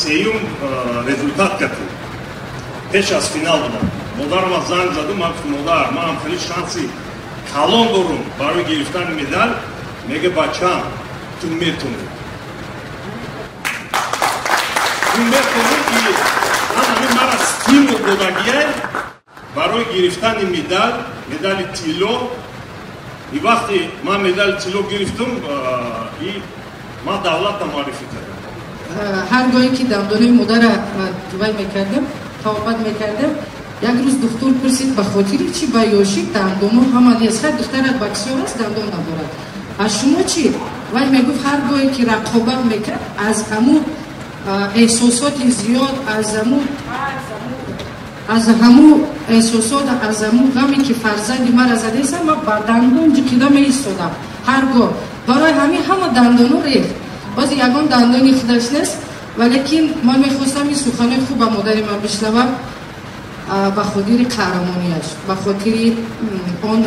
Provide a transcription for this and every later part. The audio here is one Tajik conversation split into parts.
سеюм результат гардид. Пеш аз финал будам. Модарам занг задам, гуфтам модар, ман хеле шанси калон дорум барои гирифтани медал. Мега бачам, ту метуни. Ту метуни ки ҳамин мара стимул додагияй барои гирифтани медал, медали тилло. И вақте ман медали тилло гирифтам, и ман давлатам маърифӣ кардам. ҳар гоҳе ки дандонаи модара вай мекардам, тавобат мекардам, як рӯз духтур пурсид ба хотири чи ба ёши дандоно ҳамади аст. хай духтарак бисёр аст, дандон надорад. аз шумо чӣ? вай мегуфт ҳар гоҳе ки рақобат мекард, аз ҳамун эҳсосоти зиёд, аз ҳамун эҳсосот, аз ҳамун ғаме ки фарзанди мара задеса, ман ба дандон ҷиқида меистодам. ҳар гоҳ барои ҳамин ҳама дандоно рехт. боз ягон дандони худаш нест, валекин ман мехостам ин суханои хуб ба модари ман бишнавам, ба хотири қаҳрамонияш, ба хотири он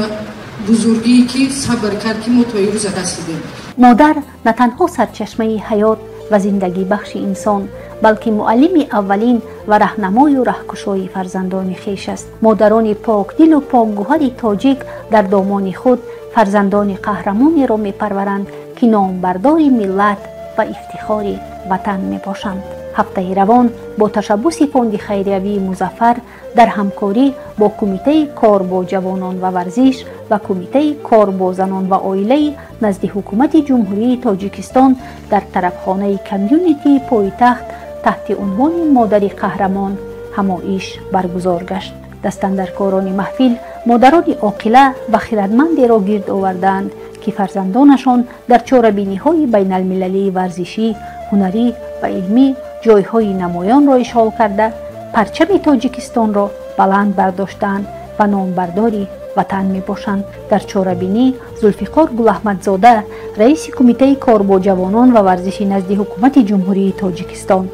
бузургие ки сабр кард ки мо то ирӯза расидем. модар на танҳо сарчашмаи ҳаёт ва зиндагибахши инсон, балки муаллими аввалин ва раҳнамою раҳкушои фарзандони хеш аст. модарони покдилу покгӯҳари тоҷик дар домони худ фарзандони қаҳрамонеро мепарваранд ки номбардори миллат ва ифтихори ватан мебошанд. ҳафтаи равон бо ташаббуси фонди хайриявии музаффар дар ҳамкорӣ бо кумитаи кор бо ҷавонон ва варзиш ва кумитаи кор бо занон ва оилаи назди ҳукумати ҷумҳурии тоҷикистон дар тарабхонаи комюнитии пойтахт таҳти унвони модари қаҳрамон ҳамоиш баргузор гашт. дастандаркорони маҳфил модарони оқила ва хиратмандеро гирд оварданд ки фарзандонашон дар чорабиниҳои байналмилалии варзишӣ, ҳунарӣ ва илмӣ ҷойҳои намоёнро ишғол карда, парчами тоҷикистонро баланд бардоштаанд ва номбардори ватан мебошанд. дар чорабинӣ зулфиқор гулаҳмадзода, раиси кумитаи кор бо ҷавонон ва варзиши назди ҳукумати ҷумҳурии тоҷикистон,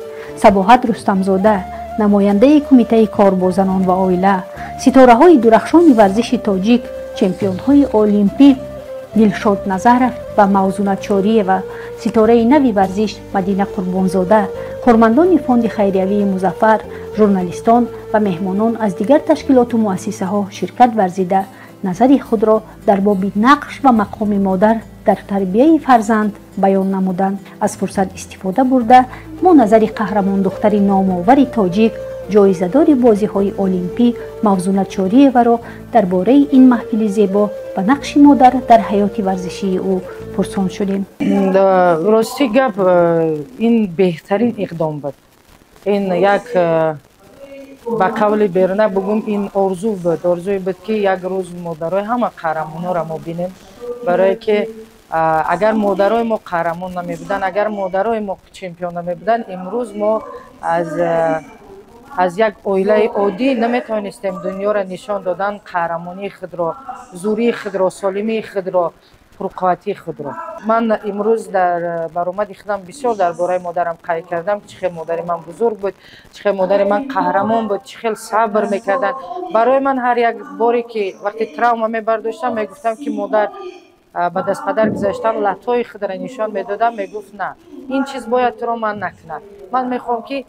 сабоҳат рустамзода, намояндаи кумитаи кор бо занон ва оила, ситораҳои дурахшони варзиши тоҷик, чемпионҳои олимпӣ дилшод назаров ва мавзуна чориева, ситораи нави варзиш Мадина Қурбонзода, кормандони фонди хайриявии музаффар, журналистон ва меҳмонон аз дигар ташкилоту муассисаҳо ширкат варзида назари худро дар боби нақш ва мақоми модар дар тарбияи фарзанд баён намуданд. аз фурсат истифода бурда мо назари қаҳрамон духтари номовари тоҷик, ҷоизадори бозиҳои олимпӣ Мавзуна Чориеваро дар бораи ин маҳфили зебо ба нақши модар дар ҳаёти варзишии ӯ пурсон шудем. рости гап, ин беҳтарин иқдом буд. ин як ба қавли беруна бугум ин орзу буд. орзуе буд ки як рӯз модарои ҳама қаҳрамонҳоро мо бинем, барое ки агар модарои мо қаҳрамон намебуданд, агар модарои мо чемпион намебуданд, имрӯз мо аз як оилаи оддӣ наметавонистем дунёро нишон додан қаҳрамонии худро, зурии худро, солимии худро, пурқувватии худро. ман имрӯз дар баромади худам бисёр дар бораи модарам қайд кардам, чӣ хел модари ман бузург буд, чӣ хел модари ман қаҳрамон буд, чӣ хел сабр мекарданд. барои ман ҳар як боре ки вақти травма мебардоштам, мегуфтам ки модар ба дастпадар гузаштан латои худро нишон медодам, мегуфт на, ин чиз бояд туро ман накунад. ман мехоҳам ки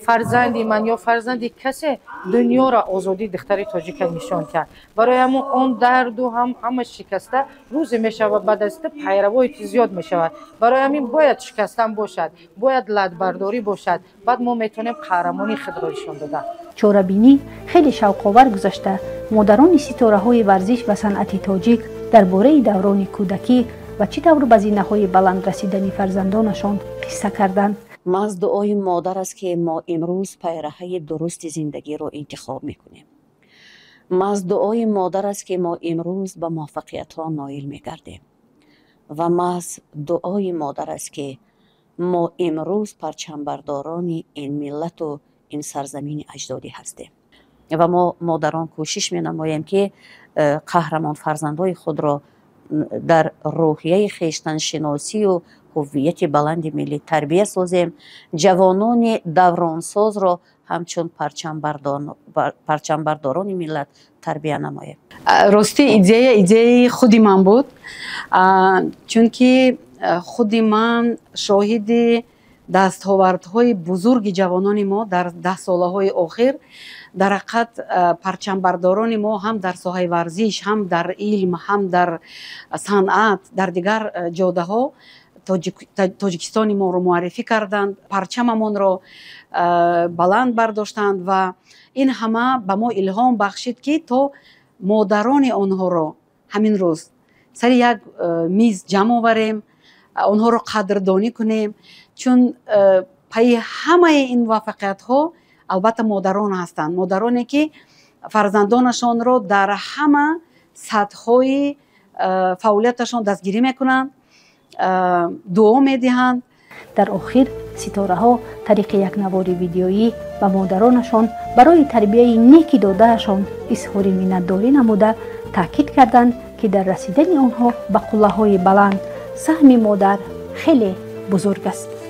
фарзанди ман ё фарзанди касе дунёро озодии духтари тоҷика нишон кард. барои ҳамон он дарду ҳама шикаста рӯзе мешавад, баъд аз пайравои зиёд мешавад. барои ҳамин бояд шикастан бошад, бояд ладбардорӣ бошад, баъд мо метавонем қаҳрамонии худро нишон додам. чорабинӣ хеле шавқовар гузашта модарони ситораҳои варзиш ва санъати тоҷик дар бораи даврони кӯдакӣ ва чӣ тавр ба зинаҳои баланд расидани фарзандонашон қисса карданд. محض دعای مادر است که ما امروز پیرهه درست زندگی رو انتخاب میکنیم. محض دعای مادر است که ما امروز به موفقیت ها نائل میگردیم. و محض دعای مادر است که ما امروز پرچمبرداران این ملت و این سرزمین اجدادی هستیم. و ما مادران کوشش می نماییم که قهرمان فرزندای خود را در روحیه خویشتن شناسی و هویت بلند ملی تربیت سازیم. جوانان دورانساز را همچون پرچمبرداران ملت تربیت نماییم. راستی ایده خودی من بود، چون که خودی من شاهد дастовардҳои бузурги ҷавонони мо дар 10 солаҳои охир дар ҳақиқат парчамбардорони мо ҳам дар соҳаи варзиш, ҳам дар илм, ҳам дар санъат, дар дигар ҷодаҳо тоҷикистони моро муаррифӣ карданд, парчамамонро баланд бардоштанд ва ин ҳама ба мо илҳом бахшид ки то модарони онҳоро ҳамин рӯз сари як миз ҷамъ оварем, онҳоро қадрдонӣ кунем, чун пайи ҳамаи ин муваффақиятҳо албатта модарон ҳастанд. Модароне ки фарзандонашонро дар ҳама сатҳҳои фаъолияташон дастгирӣ мекунанд, дуо медиҳанд. дар охир ситораҳо тариқи як навори видеоӣ ба модаронашон барои тарбияи неки додаашон изҳори миннатдорӣ намуда таъкид карданд ки дар расидани онҳо ба қуллаҳои баланд саҳми модар хеле бузург аст.